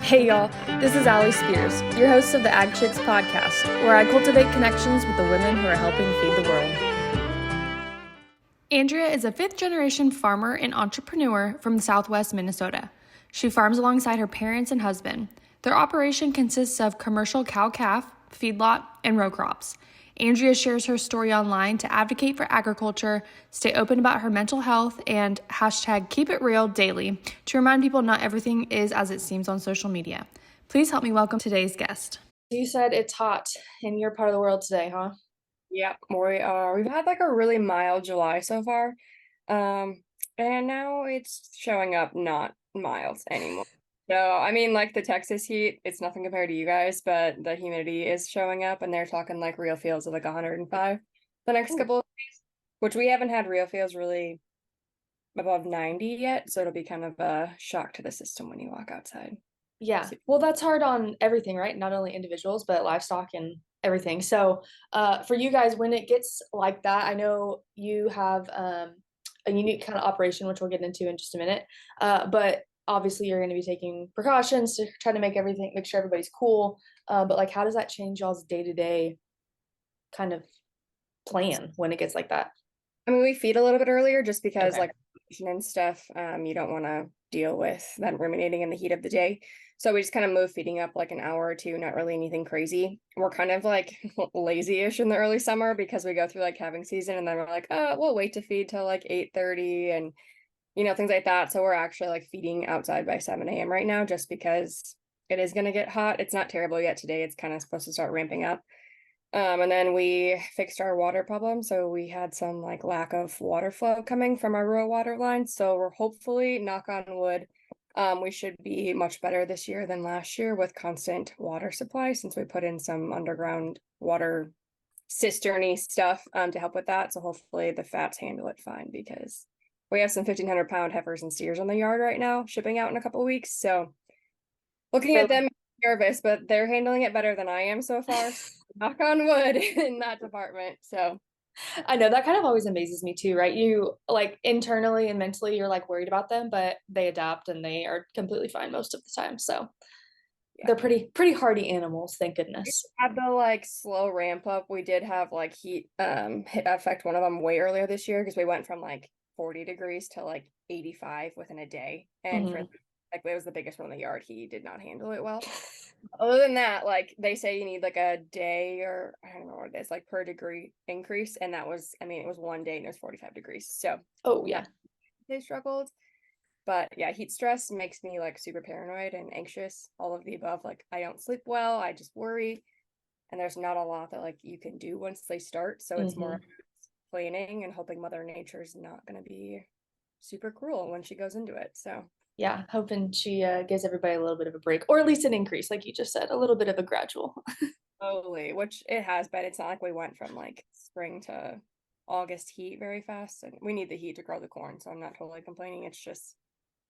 Hey y'all, this is Allie Spears, your host of the Ag Chicks podcast, where I cultivate connections with the women who are helping feed the world. Andrea is a fifth-generation farmer and entrepreneur from southwest Minnesota. She farms alongside her parents and husband. Their operation consists of commercial cow-calf, feedlot, and row crops. Andrea shares her story online to advocate for agriculture, stay open about her mental health, and hashtag keep it real daily to remind people not everything is as it seems on social media. Please help me welcome today's guest. You said it's hot in your part of the world today, huh? Yeah, we've had like a really mild July so far. And now it's showing up not mild anymore. So, I mean, like the Texas heat, it's nothing compared to you guys, but the humidity is showing up and they're talking like real feels of like 105 the next couple of days, which we haven't had real feels really above 90 yet. So it'll be kind of a shock to the system when you walk outside. Yeah. Well, that's hard on everything, right? Not only individuals, but livestock and everything. So, for you guys, when it gets like that, I know you have a unique kind of operation, which we'll get into in just a minute. But obviously, you're going to be taking precautions to try to make sure everybody's cool. But like, how does that change y'all's day-to-day kind of plan when it gets like that? I mean, we feed a little bit earlier just because Okay. like and stuff, you don't want to deal with them ruminating in the heat of the day. So we just kind of move feeding up like an hour or two, not really anything crazy. We're kind of like lazy-ish in the early summer because we go through like calving season and then we're like, oh, we'll wait to feed till like 8:30 and things like that. So we're actually like feeding outside by 7 a.m. right now just because it is going to get hot. It's not terrible yet today. It's kind of supposed to start ramping up. And then we fixed our water problem. So we had some like lack of water flow coming from our rural water lines. So we're hopefully, knock on wood, we should be much better this year than last year with constant water supply since we put in some underground water cisterny stuff to help with that. So hopefully the fats handle it fine because we have some 1,500-pound heifers and steers on the yard right now, shipping out in a couple of weeks. So looking at them nervous, but they're handling it better than I am so far. So knock on wood in that department. So I know that kind of always amazes me too, right? You like internally and mentally, you're like worried about them, but they adapt and they are completely fine most of the time. So yeah. they're pretty hardy animals, thank We goodness. had the like slow ramp up. We did have like heat hit affect one of them way earlier this year because we went from like 40 degrees to like 85 within a day. And for Mhm. like it was the biggest one in the yard. He did not handle it well. Other than that, like they say you need like a day or I don't know what it is, like per degree increase. And that was, I mean, it was one day and it was 45 degrees. So Oh not yeah. they struggled. But yeah, heat stress makes me like super paranoid and anxious, all of the above. Like I don't sleep well, I just worry. And there's not a lot that like you can do once they start. So it's more Hmm. planning and hoping Mother Nature's not gonna be super cruel when she goes into it. So Yeah, hoping she gives everybody a little bit of a break, or at least an increase, like you just said, a little bit of a gradual. slowly, which it has been. It's not like we went from like spring to August heat very fast. And we need the heat to grow the corn, so I'm not totally complaining. It's just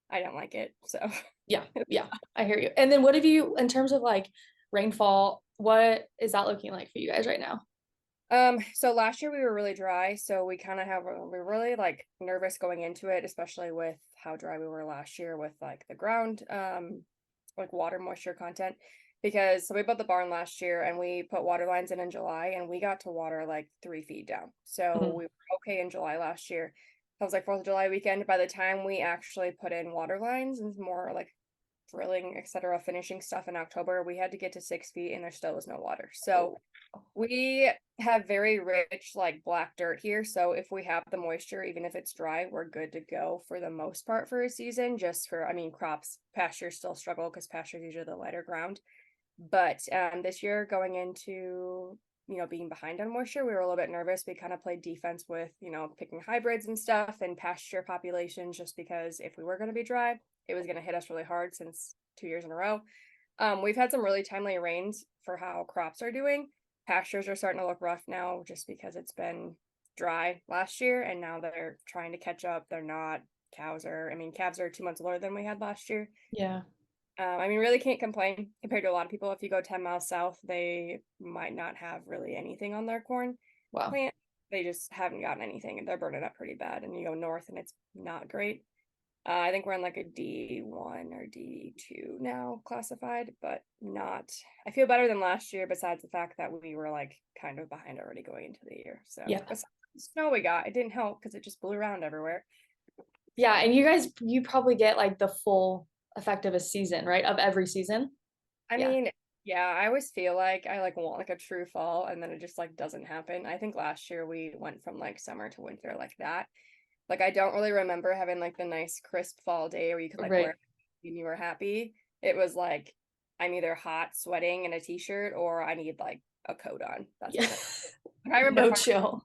I don't like it. So Yeah, yeah, I hear you. And then what have you, in terms of like rainfall, what is that looking like for you guys right now? so last year we were really dry, so we kind of we're really like nervous going into it, especially with how dry we were last year with like the ground, like water moisture content. Because so we built the barn last year and we put water lines in July and we got to water like 3 feet down. So Mhm. we were okay in July last year. That was like 4th of July weekend. By the time we actually put in water lines and more like drilling, etc., finishing stuff in October, we had to get to 6 feet and there still was no water. So we have very rich like black dirt here, so if we have the moisture, even if it's dry, we're good to go for the most part for a season. Just for, I mean, crops, pastures still struggle because pastures usually the lighter ground. But this year going into being behind on moisture, we were a little bit nervous. We kind of played defense with picking hybrids and stuff and pasture populations just because if we were going to be dry, it was going to hit us really hard since 2 years in a row. We've had some really timely rains for how crops are doing. Pastures are starting to look rough now just because it's been dry last year and now they're trying to catch up. They're not. I mean, calves are 2 months older than we had last year. Yeah. I mean, really can't complain compared to a lot of people. If you go 10 miles south, they might not have really anything on their corn Wow. plant. They just haven't gotten anything and they're burning up pretty bad. And you go north and it's not great. I think we're in like a D1 or D2 now classified, but not, I feel better than last year besides the fact that we were like kind of behind already going into the year. So Yeah. besides the snow we got, it didn't help because it just blew around everywhere. Yeah, and you probably get like the full effect of a season, right? Of every season. I Yeah. mean, yeah, I always feel like I like want like a true fall and then it just like doesn't happen. I think last year we went from like summer to winter like that. Like I don't really remember having like the nice crisp fall day where you could like Right. wear and you were happy. It was like I'm either hot sweating in a t-shirt or I need like a coat on. That's Yeah. kind of I remember No chill.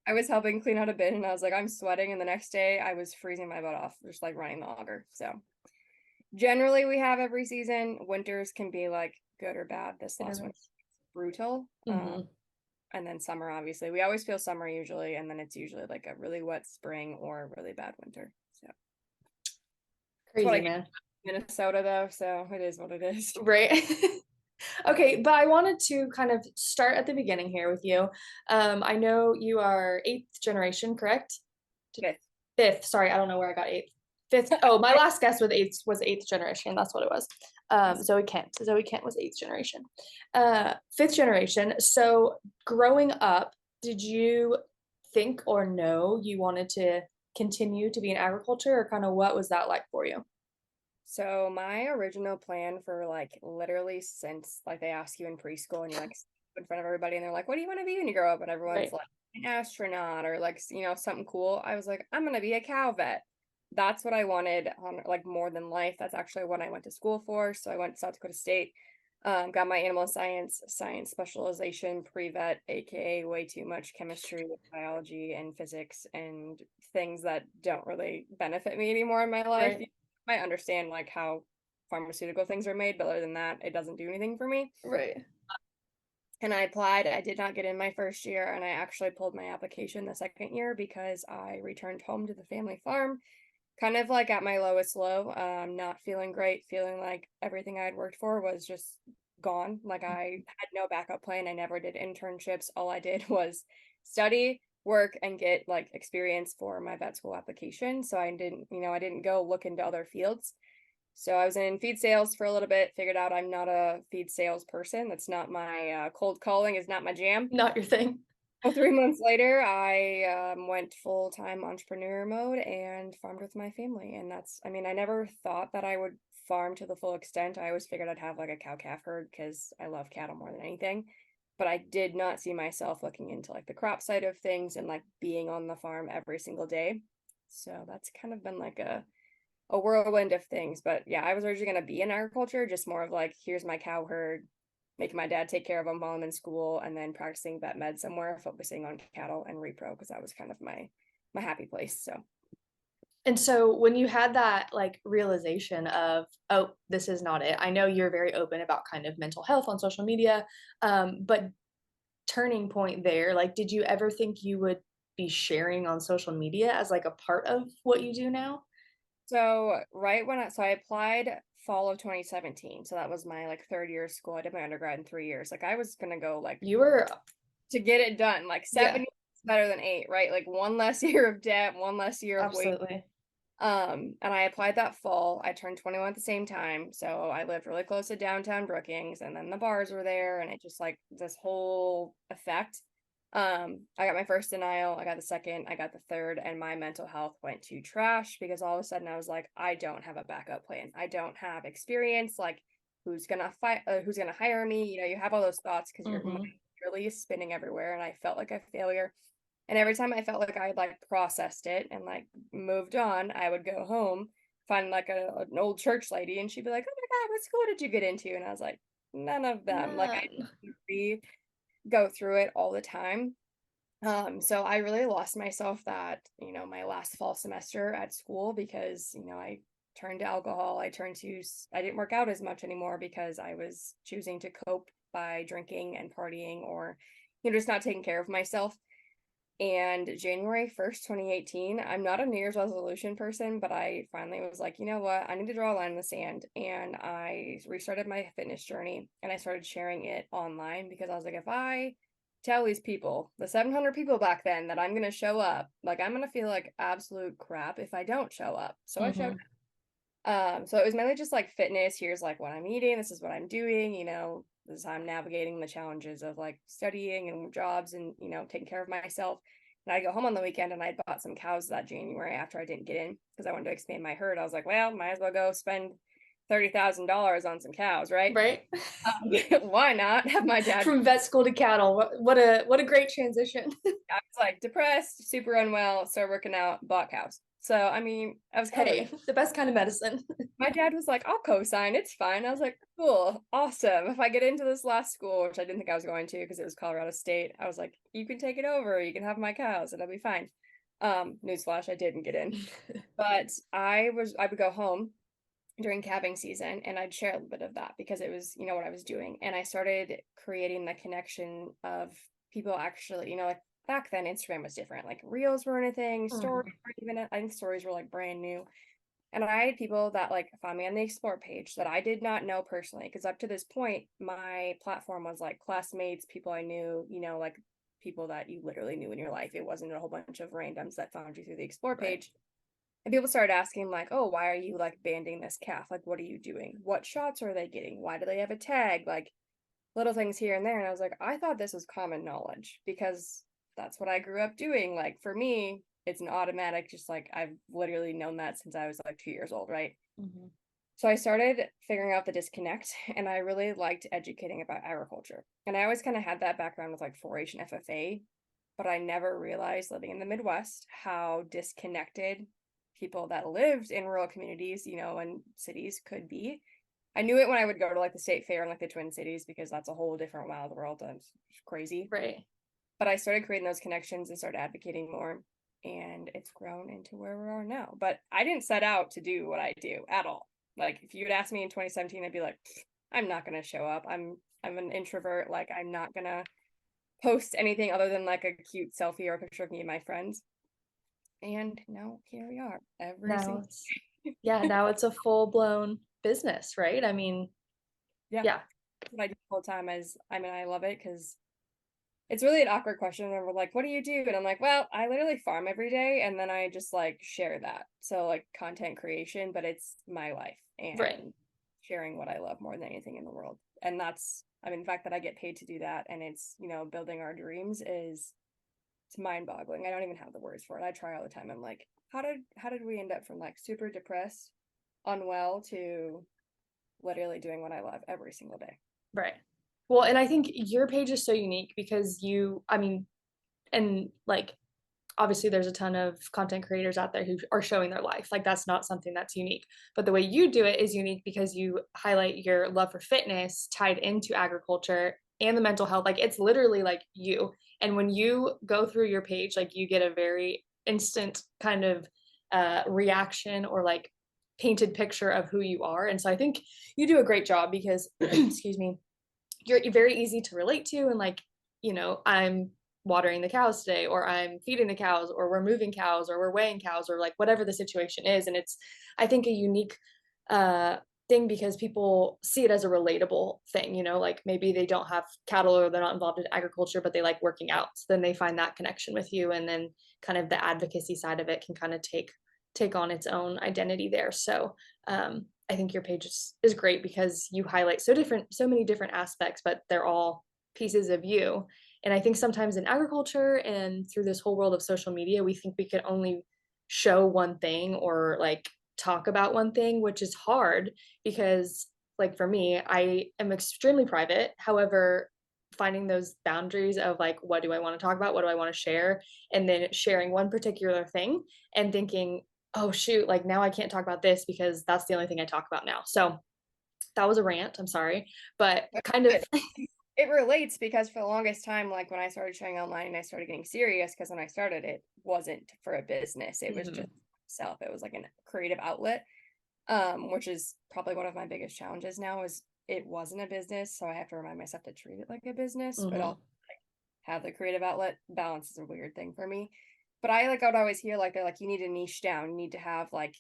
I was helping clean out a bin and I was like, I'm sweating, and the next day I was freezing my butt off, just like running the auger. So generally we have every season. Winters can be like good or bad. This last one brutal. Mm-hmm. And then summer, obviously. We always feel summer usually, and then it's usually like a really wet spring or a really bad winter. So that's what I Crazy, get man. in Minnesota though, so it is what it is. Right. Okay, but I wanted to kind of start at the beginning here with you. I know you are eighth generation, correct? Fifth. Fifth. Sorry, I don't know where I got eighth. Fifth. Oh, my last guess was eighth generation. That's what it was. Zoe Kent. Zoe Kent was eighth generation. Fifth generation. So growing up, did you think or know you wanted to continue to be in agriculture, or kind of what was that like for you? So my original plan for like literally since like they ask you in preschool and you like in front of everybody and they're like, what do you want to be when you grow up? And everyone's Right. like an astronaut or like something cool. I was like, I'm gonna be a cow vet. That's what I wanted on like more than life. That's actually what I went to school for. So I went to South Dakota State, got my animal science specialization, pre-vet, aka way too much chemistry, biology, and physics and things that don't really benefit me anymore in my life. Right. Might understand like how pharmaceutical things are made, but other than that, it doesn't do anything for me. Right. And I applied. I did not get in my first year, and I actually pulled my application the second year because I returned home to the family farm, kind of like at my lowest low, not feeling great, feeling like everything I had worked for was just gone. Like I had no backup plan. I never did internships. All I did was study, work, and get like experience for my vet school application. So I didn't go look into other fields. So I was in feed sales for a little bit, figured out I'm not a feed sales person. That's not my cold calling is not my jam. Not your thing. Well, 3 months later, I went full-time entrepreneur mode and farmed with my family. And I mean, I never thought that I would farm to the full extent. I always figured I'd have like a cow-calf herd because I love cattle more than anything. But I did not see myself looking into like the crop side of things and like being on the farm every single day. So that's kind of been like a whirlwind of things. But yeah, I was originally going to be in agriculture, just more of like, here's my cow herd, making my dad take care of them while I'm in school, and then practicing vet med somewhere, focusing on cattle and repro because that was kind of my happy place. So And so when you had that like realization of, oh, this is not it. I know you're very open about kind of mental health on social media, but turning point there, like, did you ever think you would be sharing on social media as like a part of what you do now? so I applied fall of 2017. So that was my like third year of school. I did my undergrad in 3 years. Like I was gonna go like You were, to get it done. Like yeah, 7 years is better than 8, right? Like one less year of debt, one less year of wait. absolutely. And I applied that fall. I turned 21 at the same time. So I lived really close to downtown Brookings, and then the bars were there, and it just like this whole effect. I got my first denial, I got the second, I got the third, and my mental health went to trash because all of a sudden I was like, I don't have a backup plan. I don't have experience. Like, who's gonna fight? Who's gonna hire me? You have all those thoughts because your mind Hmm. really is spinning everywhere, and I felt like a failure. And every time I felt like I like processed it and like moved on, I would go home, find like an old church lady, and she'd be like, "Oh my God, what school did you get into?" And I was like, "None of them." Like I None. go through it all the time. So I really lost myself my last fall semester at school because, I turned to alcohol. I didn't work out as much anymore because I was choosing to cope by drinking and partying or, just not taking care of myself. And January 1st, 2018, I'm not a New Year's resolution person, but I finally was like, you know what? I need to draw a line in the sand. And I restarted my fitness journey and I started sharing it online because I was like, if I tell these people, the 700 people back then, that I'm going to show up. Like, I'm going to feel like absolute crap if I don't show up. So I showed up. So it was mainly just like fitness. Here's like what I'm eating. This is what I'm doing. This is how I'm navigating the challenges of like studying and jobs and, taking care of myself. And I'd go home on the weekend and I bought some cows that January after I didn't get in because I wanted to expand my herd. I was like, well, might as well go spend $30,000 on some cows, right? Right. Why not have my dad From vet school to cattle? What a great transition. I was like depressed, super unwell, started working out, bought cows. So I mean, I was covered. Hey, the best kind of medicine. My dad was like, I'll co-sign, it's fine. I was like, cool, awesome. If I get into this last school, which I didn't think I was going to because it was Colorado State, I was like, you can take it over, you can have my cows, it'll be fine. Newsflash, I didn't get in. But I would go home during calving season and I'd share a little bit of that because it was, what I was doing. And I started creating the connection of people actually, like back then Instagram was different. Like reels weren't a thing, stories weren't even, I think stories were like brand new. And I had people that like found me on the explore page that I did not know personally. Cause up to this point, my platform was like classmates, people I knew, like people that you literally knew in your life. It wasn't a whole bunch of randoms that found you through the explore page. And people started asking like, oh, why are you like banding this calf? Like, what are you doing? What shots are they getting? Why do they have a tag? Like little things here and there. And I was like, I thought this was common knowledge because that's what I grew up doing. Like for me, it's an automatic, just like I've literally known that since I was like 2 years old, right? So I started figuring out the disconnect and I really liked educating about agriculture. And I always kind of had that background with like 4-H and FFA, but I never realized living in the Midwest how disconnected people that lived in rural communities, and cities could be. I knew it when I would go to like the state fair in like the Twin Cities because that's a whole different wild world. It's crazy. Right. But I started creating those connections and started advocating more. And it's grown into where we are now. But I didn't set out to do what I do at all. Like if you would ask me in 2017, I'd be like, I'm not gonna show up. I'm an introvert. Like I'm not gonna post anything other than like a cute selfie or a picture of me and my friends. And now here we are. Now it's a full-blown business, right? I mean, yeah. That's what I do full time. I love it because it's really an awkward question. And we're like, what do you do? And I'm like, well, I literally farm every day and then I just like share that. So like content creation, but it's my life and sharing what I love more than anything in the world. And that's, the fact that I get paid to do that and it's, building our dreams it's mind-boggling. I don't even have the words for it. I try all the time. I'm like, how did we end up from like super depressed, unwell to literally doing what I love every single day? Right. Well, and I think your page is so unique because and like obviously there's a ton of content creators out there who are showing their life. Like that's not something that's unique. But the way you do it is unique because you highlight your love for fitness tied into agriculture and the mental health. Like it's literally like you. And when you go through your page, like you get a very instant kind of reaction or like painted picture of who you are. And so I think you do a great job because excuse me, you're very easy to relate to. And like, I'm watering the cows today, or I'm feeding the cows, or we're moving cows, or we're weighing cows, or like whatever the situation is. And it's, I think, a unique thing because people see it as a relatable thing, like maybe they don't have cattle or they're not involved in agriculture, but they like working out. So then they find that connection with you. And then kind of the advocacy side of it can kind of take on its own identity there. So I think your page is great because you highlight so many different aspects, but they're all pieces of you. And I think sometimes in agriculture and through this whole world of social media, we think we could only show one thing or like talk about one thing, which is hard because like for me, I am extremely private. However, finding those boundaries of like, what do I want to talk about? What do I want to share? And then sharing one particular thing and thinking, oh shoot, like now I can't talk about this because that's the only thing I talk about now. So that was a rant. I'm sorry, but kind of it relates because for the longest time, like when I started showing online and I started getting serious, because when I started, it wasn't for a business. It was just self. It was like a creative outlet, which is probably one of my biggest challenges now is it wasn't a business. So I have to remind myself to treat it like a business, but also like, have the creative outlet. Balance is a weird thing for me. But I would always hear like they're like, you need to niche down, you need to have like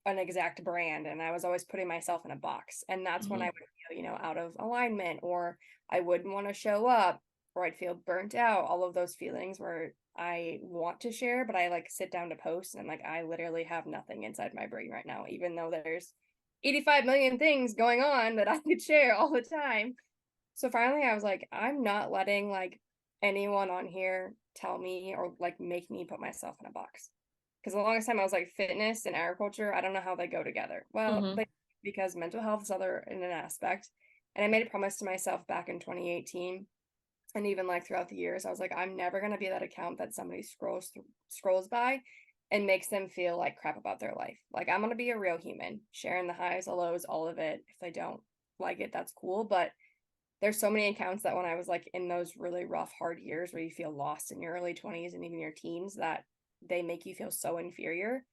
an exact brand. And I was always putting myself in a box. And that's when I would feel, out of alignment or I wouldn't want to show up. or I'd feel burnt out, all of those feelings where I want to share, but I like sit down to post and I'm like, I literally have nothing inside my brain right now, even though there's 85 million things going on that I could share all the time. So finally I was like, I'm not letting like anyone on here tell me or like make me put myself in a box. Because the longest time I was like fitness and agriculture, I don't know how they go together. Well, Mm-hmm. because mental health is other in an aspect. And I made a promise to myself back in 2018 and even like throughout the years, I was like, I'm never gonna be that account that somebody scrolls by and makes them feel like crap about their life. Like I'm gonna be a real human, sharing the highs, the lows, all of it. If they don't like it, that's cool. But there's so many accounts that when I was like in those really rough, hard years where you feel lost in your early 20s and even your teens, that they make you feel so inferior.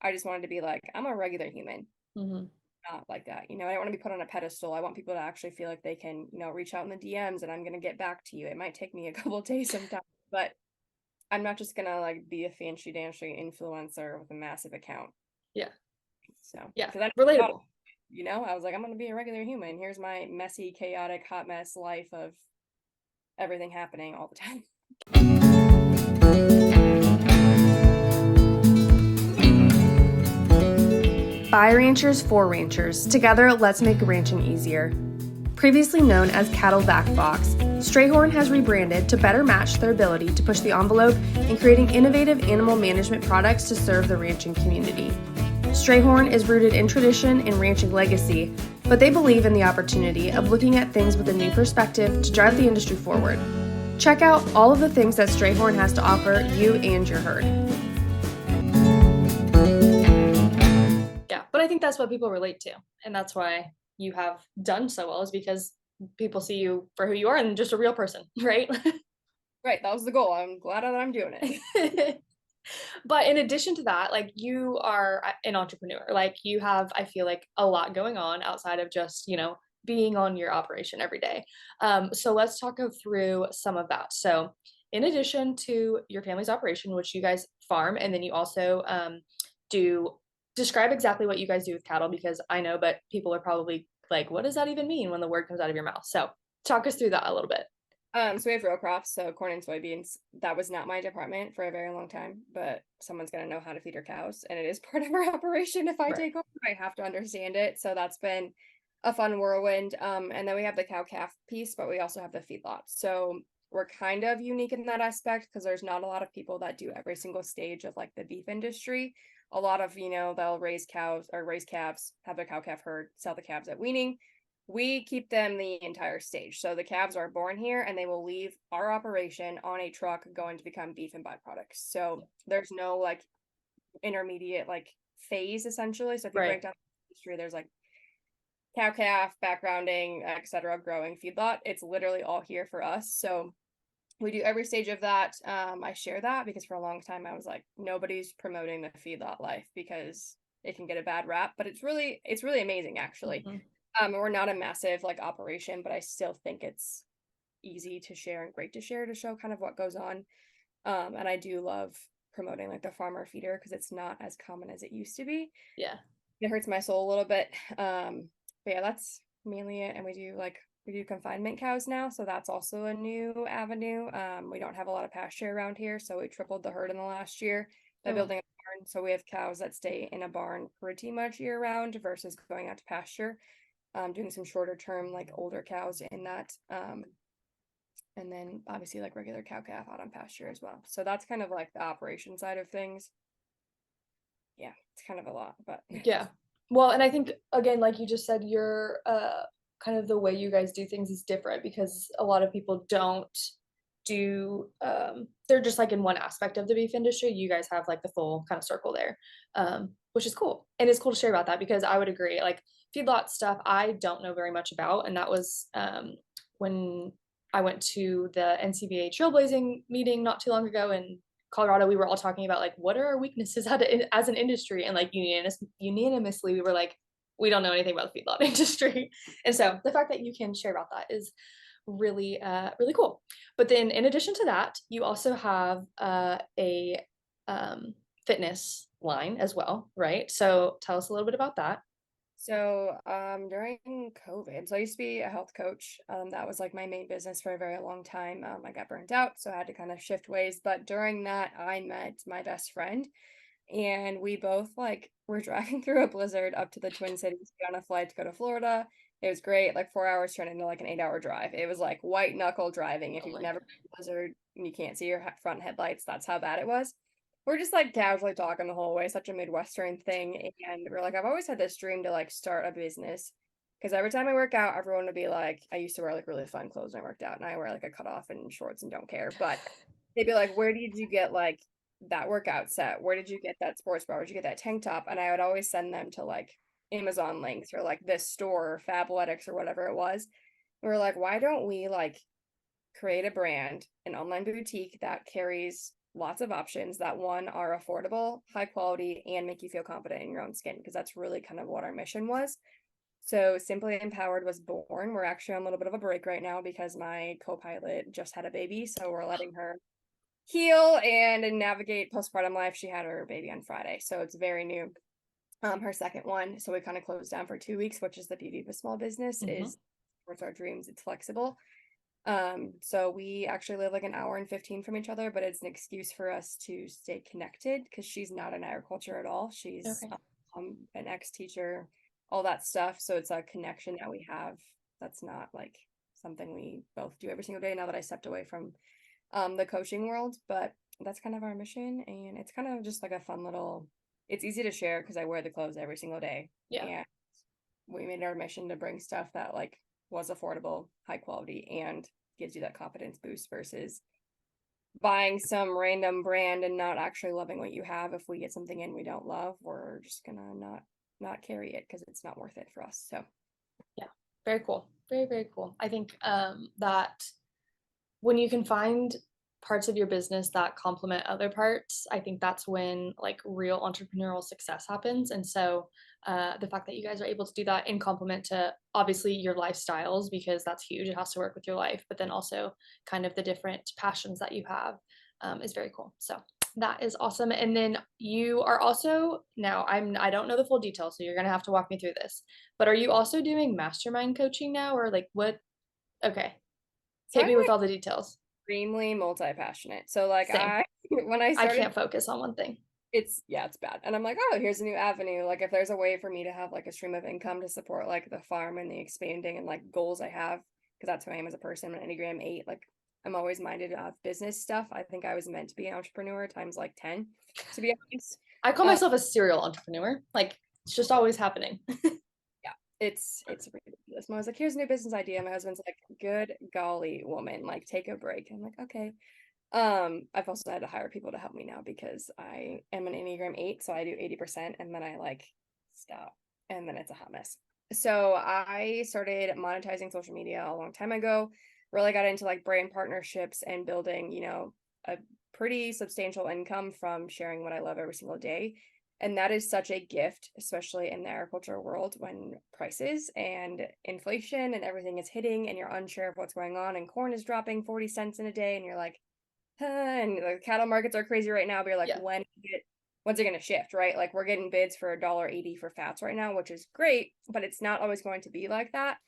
I just wanted to be like, I'm a regular human, Mm-hmm. not like that. I don't want to be put on a pedestal. I want people to actually feel like they can, reach out in the DMs and I'm going to get back to you. It might take me a couple of days sometimes, but I'm not just going to like be a fancy dancy influencer with a massive account. Yeah. So, Yeah. because Relatable. I was like, I'm going to be a regular human. Here's my messy, chaotic, hot mess life of everything happening all the time. By ranchers for ranchers. Together, let's make ranching easier. Previously known as Cattle Back Box, Strayhorn has rebranded to better match their ability to push the envelope in creating innovative animal management products to serve the ranching community. Strayhorn is rooted in tradition and ranching legacy, but they believe in the opportunity of looking at things with a new perspective to drive the industry forward. Check out all of the things that Strayhorn has to offer you and your herd. Yeah, but I think that's what people relate to, and that's why you have done so well, is because people see you for who you are and just a real person, right? Right, that was the goal. I'm glad that I'm doing it. But in addition to that, like, you are an entrepreneur. Like, you have, I feel like, a lot going on outside of just, being on your operation every day. So let's talk through some of that. So in addition to your family's operation, which you guys farm, and then you also do describe exactly what you guys do with cattle, because I know, but people are probably like, what does that even mean when the word comes out of your mouth? So talk us through that a little bit. So we have row crops, so corn and soybeans. That was not my department for a very long time, but someone's gonna know how to feed our cows, and it is part of our operation. If I Right. take over, I have to understand it. So that's been a fun whirlwind. And then we have the cow calf piece, but we also have the feedlot. So we're kind of unique in that aspect because there's not a lot of people that do every single stage of like the beef industry. A lot of, they'll raise cows or raise calves, have their cow calf herd, sell the calves at weaning. We keep them the entire stage. So the calves are born here and they will leave our operation on a truck going to become beef and byproducts. So there's no like intermediate like phase essentially. So if you Right. break down the industry, there's like cow calf, backgrounding, etc., growing feedlot. It's literally all here for us. So we do every stage of that. I share that because for a long time I was like, nobody's promoting the feedlot life because it can get a bad rap, but it's really amazing actually. Mm-hmm. We're not a massive like operation, but I still think it's easy to share and great to share to show kind of what goes on. And I do love promoting like the farmer feeder because it's not as common as it used to be. Yeah. It hurts my soul a little bit. But yeah, that's mainly it. And we do confinement cows now, so that's also a new avenue. We don't have a lot of pasture around here, so we tripled the herd in the last year by Oh, building a barn. So we have cows that stay in a barn pretty much year round versus going out to pasture. Doing some shorter term, like older cows in that. And then obviously like regular cow calf out on pasture as well. So that's kind of like the operation side of things. Yeah, it's kind of a lot, but yeah. Well, and I think, again, like you just said, your kind of the way you guys do things is different, because a lot of people don't do they're just like in one aspect of the beef industry. You guys have like the full kind of circle there, which is cool. And it's cool to share about that, because I would agree, like, feedlot stuff I don't know very much about. And that was when I went to the NCBA trailblazing meeting not too long ago in Colorado. We were all talking about like, what are our weaknesses as an industry, and like unanimously we were like, we don't know anything about the feedlot industry. And so the fact that you can share about that is really really cool. But then in addition to that, you also have a fitness line as well, right? So tell us a little bit about that. So, during COVID, so I used to be a health coach. That was like my main business for a very long time. I got burnt out, so I had to kind of shift ways. But during that, I met my best friend, and we both like were driving through a blizzard up to the Twin Cities to get on a flight to go to Florida. It was great, like 4 hours turned into like an 8-hour drive. It was like white knuckle driving. If Oh you've my never God. been in a blizzard and you can't see your front headlights, that's how bad it was. We're just like casually talking the whole way, such a Midwestern thing. And we're like, I've always had this dream to like start a business. Because every time I work out, everyone would be like, I used to wear like really fun clothes when I worked out, and I wear like a cutoff and shorts and don't care. But they'd be like, where did you get like that workout set? Where did you get that sports bra? Where did you get that tank top? And I would always send them to like Amazon links or like this store or Fabletics or whatever it was. We were like, why don't we like create a brand, an online boutique that carries lots of options that one are affordable, high quality, and make you feel confident in your own skin? Because that's really kind of what our mission was. So Simply Empowered was born. We're actually on a little bit of a break right now because my co-pilot just had a baby. So we're letting her heal and navigate postpartum life. She had her baby on Friday. So it's very new. Her second one. So we kind of closed down for 2 weeks, which is the beauty of a small business is towards our dreams. It's flexible. So we actually live like an hour and 15 from each other, but it's an excuse for us to stay connected because she's not in agriculture at all. She's Okay. an ex-teacher, all that stuff. So it's a connection that we have that's not like something we both do every single day now that I stepped away from the coaching world, but that's kind of our mission. And it's kind of just like a fun little, it's easy to share because I wear the clothes every single day. Yeah. And we made our mission to bring stuff that like was affordable, high quality, and gives you that confidence boost versus buying some random brand and not actually loving what you have. If we get something in we don't love, we're just gonna not carry it because it's not worth it for us. So Yeah. Very cool. Very, very cool. I think that when you can find parts of your business that complement other parts, I think that's when like real entrepreneurial success happens. And so the fact that you guys are able to do that in complement to obviously your lifestyles, because that's huge, it has to work with your life, but then also kind of the different passions that you have is very cool. So that is awesome. And then you are also now I don't know the full details, so you're gonna have to walk me through this. But are you also doing mastermind coaching now, or like what? Okay, so hit I'm me with like all the details. extremely multi-passionate. So like Same. I when I I started can't focus on one thing. it's yeah, it's bad. And I'm like, oh, here's a new avenue. Like if there's a way for me to have like a stream of income to support like the farm and the expanding and like goals I have, because that's who I am as a person, an Enneagram 8, like I'm always minded of business stuff. I think I was meant to be an entrepreneur times like 10, to be honest. I call Uh, myself a serial entrepreneur. Like it's just always happening. yeah, it's ridiculous. I was like, here's a new business idea. My husband's like, good golly, woman, like take a break. I'm like, okay. I've also had to hire people to help me now because I am an Enneagram 8, so I do 80% and then I like stop and then it's a hot mess. So I started monetizing social media a long time ago, really got into like brand partnerships and building, a pretty substantial income from sharing what I love every single day. And that is such a gift, especially in the agriculture world when prices and inflation and everything is hitting and you're unsure of what's going on and corn is dropping 40 cents in a day and you're like, and the cattle markets are crazy right now, but you're like, Yeah. when's it gonna shift, right? Like we're getting bids for $1.80 for fats right now, which is great, but it's not always going to be like that.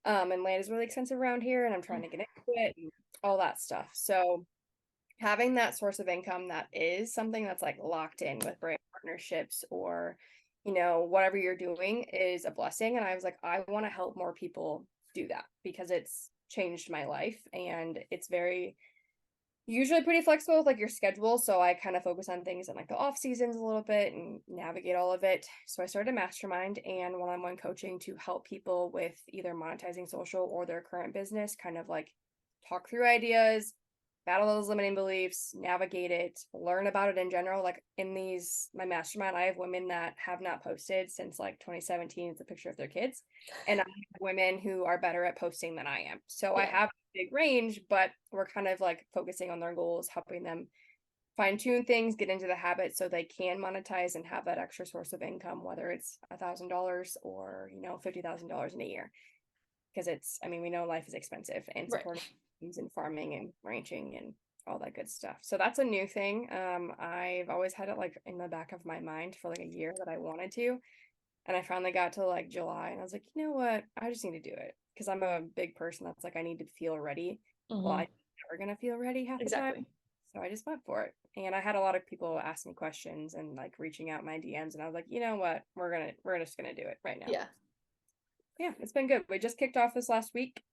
And land is really expensive around here, and I'm trying to get into it and all that stuff. So having that source of income that is something that's like locked in with brand partnerships or whatever you're doing is a blessing. And I was like, I want to help more people do that because it's changed my life and it's very usually pretty flexible with like your schedule. So I kind of focus on things in like the off seasons a little bit and navigate all of it. So I started a mastermind and one-on-one coaching to help people with either monetizing social or their current business, kind of like talk through ideas, battle those limiting beliefs, navigate it, learn about it in general. Like in my mastermind, I have women that have not posted since like 2017. It's a picture of their kids. And I have women who are better at posting than I am. So I Yeah. have big range, but we're kind of like focusing on their goals, helping them fine tune things, get into the habit so they can monetize and have that extra source of income, whether it's $1,000 or, $50,000 in a year. Because we know life is expensive and Right. supporting things in farming and ranching and all that good stuff. So that's a new thing. I've always had it like in the back of my mind for like a year that I wanted to. And I finally got to like July and I was like, you know what? I just need to do it because I'm a big person that's like, I need to feel ready. Well, I'm never going to feel ready half the time. Exactly. So I just went for it. And I had a lot of people ask me questions and like reaching out my DMs. And I was like, you know what? We're just going to do it right now. Yeah. Yeah, it's been good. We just kicked off this last week.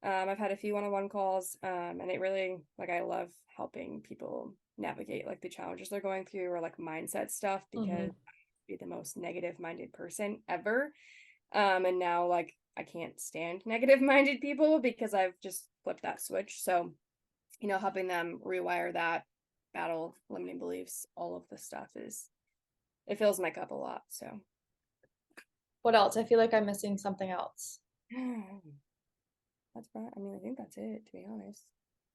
I've had a few one-on-one calls, and it really, like, I love helping people navigate like the challenges they're going through or like mindset stuff because I used to be the most negative-minded person ever. And now like I can't stand negative-minded people because I've just flipped that switch. So, helping them rewire that, battle limiting beliefs, all of the stuff it fills my cup a lot. So What else? I feel like I'm missing something else. that's right. I mean, I think that's it, to be honest.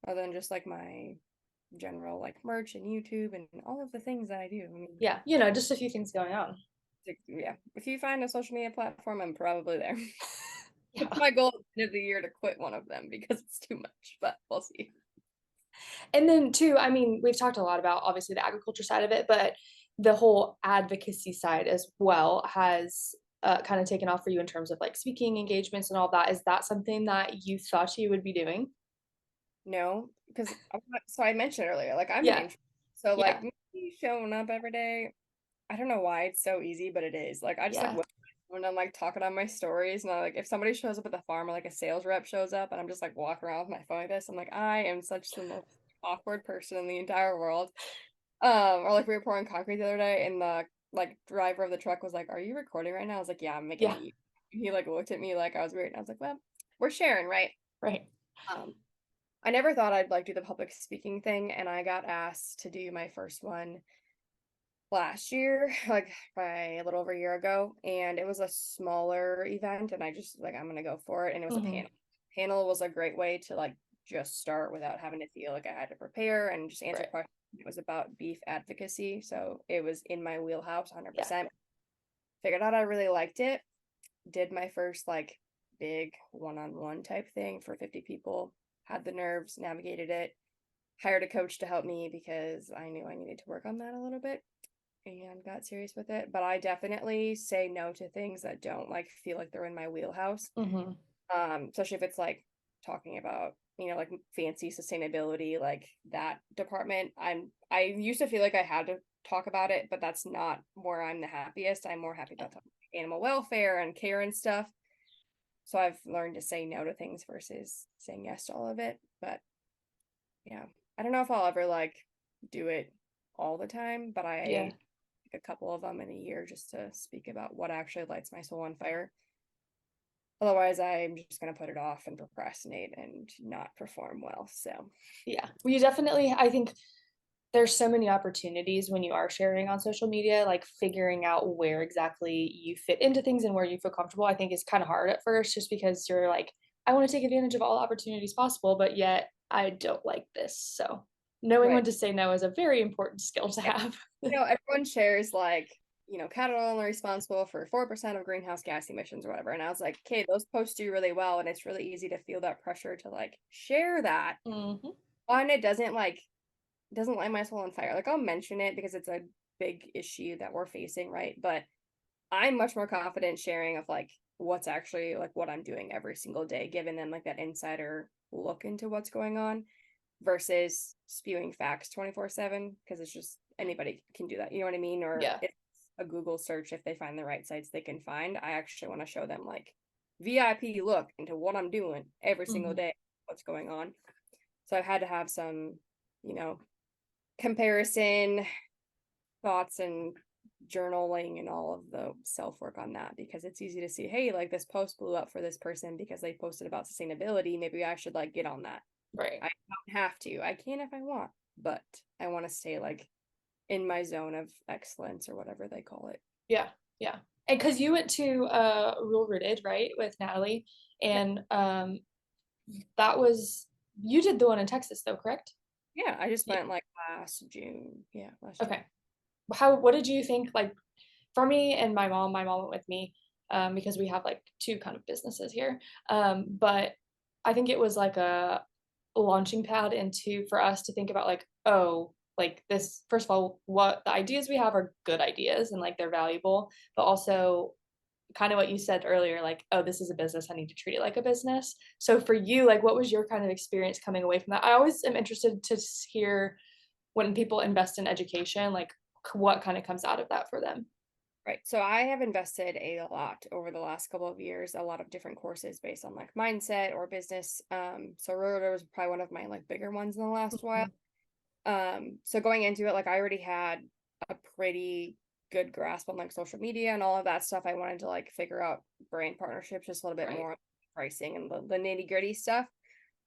Other than just like my general like merch and YouTube and all of the things that I do. I mean, Yeah, just a few things going on. yeah. If you find a social media platform, I'm probably there. Yeah. It's my goal at the end of the year to quit one of them because it's too much, but we'll see. And then too, I mean, we've talked a lot about obviously the agriculture side of it, but the whole advocacy side as well has kind of taken off for you in terms of like speaking engagements and all that. Is that something that you thought you would be doing? No, because so I mentioned earlier, like I'm an Yeah. introvert. So Yeah. like me showing up every day, I don't know why it's so easy, but it is. Like I just like Yeah. when I'm like talking on my stories and I like if somebody shows up at the farm or like a sales rep shows up and I'm just like walking around with my phone like this, I'm like, I am such the most awkward person in the entire world. Or like we were pouring concrete the other day and the like driver of the truck was like, "Are you recording right now?" I was like, "Yeah, I'm making Yeah. meat." He like looked at me like I was weird. And I was like, "Well, we're sharing, right?" Right. Um, I never thought I'd like do the public speaking thing, and I got asked to do my first one last year, like by a little over a year ago, and it was a smaller event, and I just like I'm gonna go for it, and it was a Mm-hmm. panel. Panel was a great way to like just start without having to feel like I had to prepare and just answer Right. questions. It was about beef advocacy, so it was in my wheelhouse Yeah. 100%. Figured out I really liked it. Did my first like big one-on-one type thing for 50 people. Had the nerves, navigated it, hired a coach to help me because I knew I needed to work on that a little bit and got serious with it. But I definitely say no to things that don't like feel like they're in my wheelhouse. Mm-hmm. Especially if it's like talking about, like fancy sustainability, like that department. I used to feel like I had to talk about it, but that's not where I'm the happiest. I'm more happy about talking about animal welfare and care and stuff. So I've learned to say no to things versus saying yes to all of it. But yeah, I don't know if I'll ever like do it all the time, but Yeah. I pick a couple of them in a year just to speak about what actually lights my soul on fire. Otherwise, I'm just going to put it off and procrastinate and not perform well. So, Yeah. Well, you definitely, I think there's so many opportunities when you are sharing on social media, like figuring out where exactly you fit into things and where you feel comfortable. I think is kind of hard at first just because you're like, I want to take advantage of all opportunities possible, but yet I don't like this. So knowing when right. to say no is a very important skill to Yeah. have. Everyone shares like, cattle are responsible for 4% of greenhouse gas emissions or whatever. And I was like, okay, those posts do really well. And it's really easy to feel that pressure to like share that. Mm-hmm. One, it doesn't light my soul on fire. Like I'll mention it because it's a big issue that we're facing, right? But I'm much more confident sharing of like what's actually like what I'm doing every single day, giving them like that insider look into what's going on versus spewing facts 24/7 because it's just anybody can do that. You know what I mean? Or Yeah. it's a Google search if they find the right sites they can find. I actually want to show them like VIP look into what I'm doing every single Mm-hmm. day, what's going on. So I've had to have some, you know, comparison thoughts and journaling and all of the self work on that because it's easy to see, hey, like this post blew up for this person because they posted about sustainability. Maybe I should like get on that. Right. I don't have to. I can if I want, but I want to stay like in my zone of excellence or whatever they call it. Yeah. Yeah. And because you went to Rural Rooted, right, with Natalie, Yep. and that was you did the one in Texas though, correct? Yeah, I just Yeah. went like last June. Yeah, last June. Okay. What did you think, like, for me and my mom went with me, because we have like two kind of businesses here, but I think it was like a launching pad into for us to think about like, oh, like this, first of all, what the ideas we have are good ideas and like they're valuable, but also kind of what you said earlier, like, oh, this is a business, I need to treat it like a business. So for you, like, what was your kind of experience coming away from that? I always am interested to hear when people invest in education, like what kind of comes out of that for them. Right. So I have invested a lot over the last couple of years, a lot of different courses based on like mindset or business. So Rotor was probably one of my like bigger ones in the last while. So going into it, like I already had a pretty good grasp on like social media and all of that stuff. I wanted to like figure out brand partnerships just a little bit more, pricing and the nitty gritty stuff.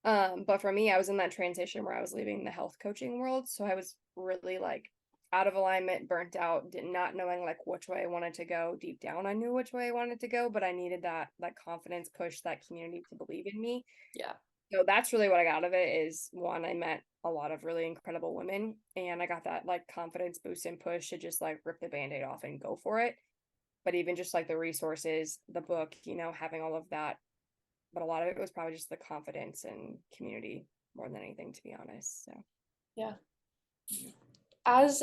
But for me, I was in that transition where I was leaving the health coaching world. So I was really like out of alignment, burnt out, did not knowing like which way I wanted to go. Deep down, I knew which way I wanted to go, but I needed that confidence push, that community to believe in me. Yeah. So that's really what I got out of it is one, I met a lot of really incredible women and I got that like confidence boost and push to just like rip the band-aid off and go for it. But even just like the resources, the book, having all of that. But a lot of it was probably just the confidence and community more than anything, to be honest. So yeah. As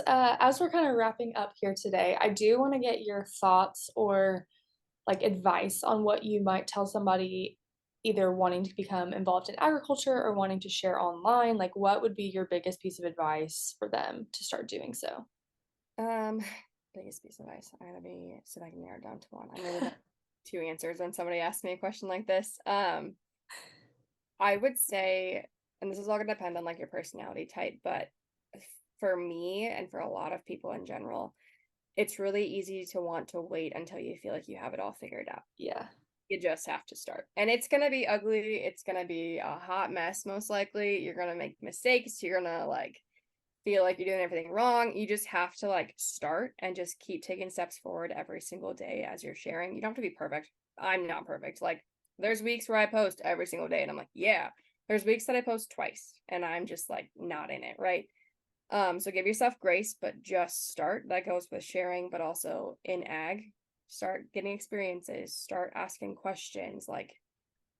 we're kind of wrapping up here today, I do want to get your thoughts or like advice on what you might tell somebody either wanting to become involved in agriculture or wanting to share online. Like, what would be your biggest piece of advice for them to start doing so? Biggest piece of advice. I'm gonna be so I can narrow it down to one. I'm really bad two answers when somebody asks me a question like this. I would say, and this is all gonna depend on like your personality type, but for me and for a lot of people in general, it's really easy to want to wait until you feel like you have it all figured out. Yeah. You just have to start. And it's going to be ugly. It's going to be a hot mess, most likely. You're going to make mistakes. You're going to like feel like you're doing everything wrong. You just have to like start and just keep taking steps forward every single day as you're sharing. You don't have to be perfect. I'm not perfect. Like there's weeks where I post every single day and I'm like, yeah. There's weeks that I post twice and I'm just like not in it, right? So give yourself grace, but just start. That goes with sharing, but also in ag, start getting experiences, start asking questions, like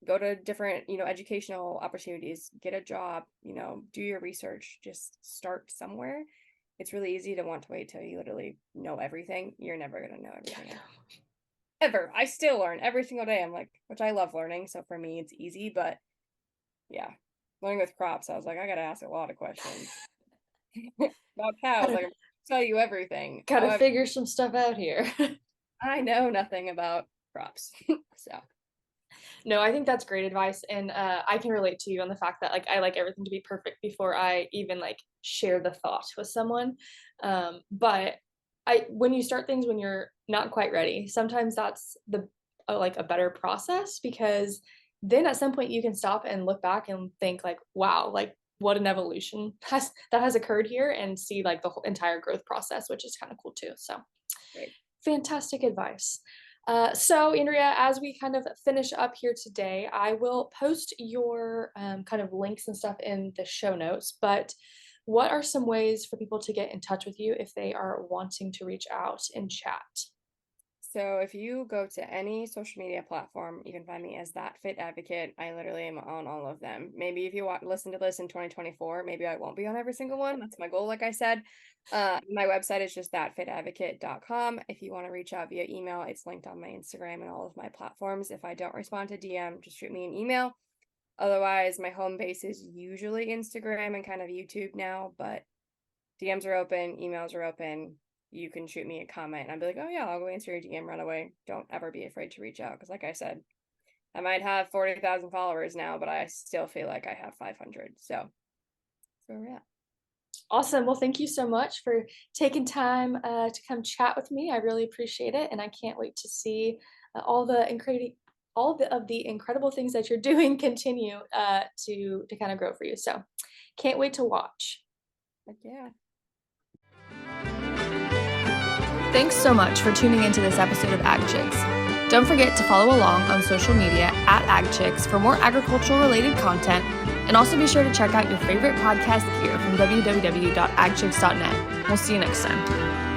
go to different, educational opportunities, get a job, do your research, just start somewhere. It's really easy to want to wait till you literally know everything. You're never going to know everything ever. I still learn every single day. I'm like, which I love learning. So for me, it's easy, but yeah, learning with crops, I was like, I got to ask a lot of questions. About cows, like, I tell you everything. Gotta figure some stuff out here. I know nothing about crops. So no, I think that's great advice. And I can relate to you on the fact that like I like everything to be perfect before I even like share the thought with someone. But when you start things when you're not quite ready, sometimes that's like a better process because then at some point you can stop and look back and think like, wow, like what an evolution has occurred here and see like the whole entire growth process, which is kind of cool too. So great. Fantastic advice. So Andrea, as we kind of finish up here today, I will post your kind of links and stuff in the show notes, but what are some ways for people to get in touch with you if they are wanting to reach out and chat? So if you go to any social media platform, you can find me as That Fit Advocate. I literally am on all of them. Maybe if you listen to this in 2024, maybe I won't be on every single one. That's my goal, like I said. My website is just thatfitadvocate.com. If you want to reach out via email, it's linked on my Instagram and all of my platforms. If I don't respond to DM, just shoot me an email. Otherwise, my home base is usually Instagram and kind of YouTube now, but DMs are open, emails are open. You can shoot me a comment and I'll be like, oh yeah, I'll go answer your DM right away. Don't ever be afraid to reach out. Because like I said, I might have 40,000 followers now, but I still feel like I have 500. So yeah. Awesome. Well, thank you so much for taking time to come chat with me. I really appreciate it. And I can't wait to see all the incredible things that you're doing continue to kind of grow for you. So can't wait to watch. But yeah. Thanks so much for tuning into this episode of Ag Chicks. Don't forget to follow along on social media at Ag Chicks for more agricultural related content, and also be sure to check out your favorite podcast gear from www.agchicks.net. We'll see you next time.